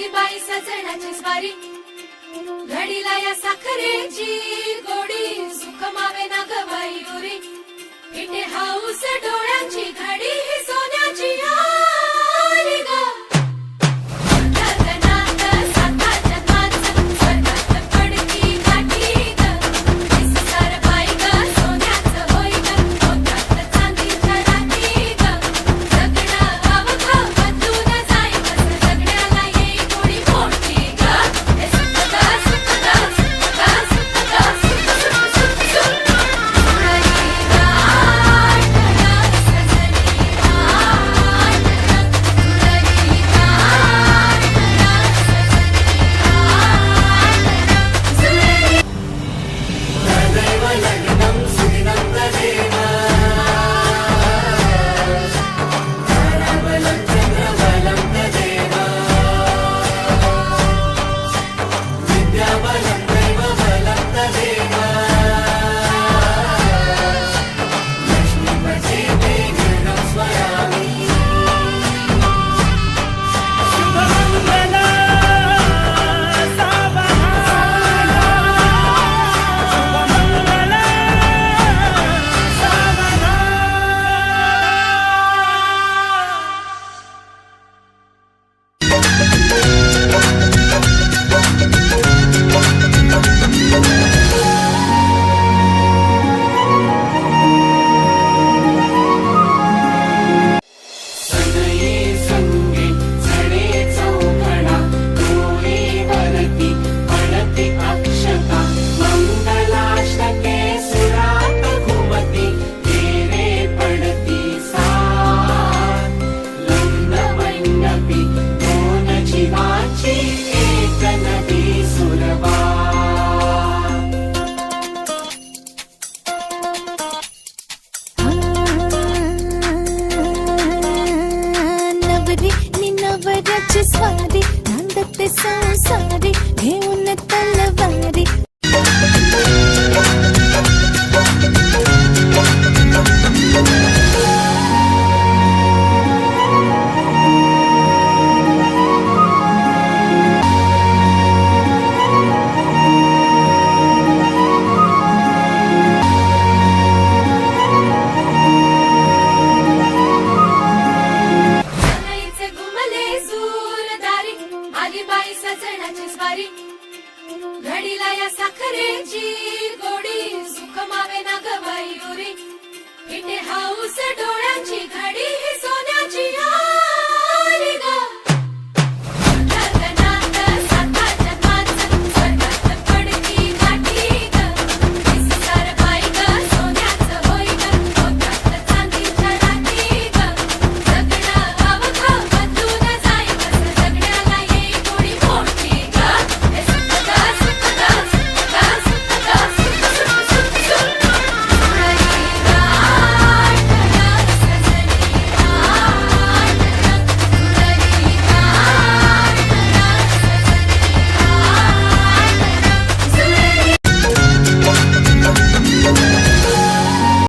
आली बाई सजनाची स्वारी, घडीला या साखरेची गोडी, सुख मावे ना गवाई उरी, इथे हाऊस डोळ्याची घडी ही सोन्याची आली ग. स्वारी नांदते संसारी घेऊन तलवारी. सजनाची स्वारी, घडीला या साखरेची गोडी, सुख मावे ना गवाई उरी, इथे हाऊस डोळ्याची घडी ही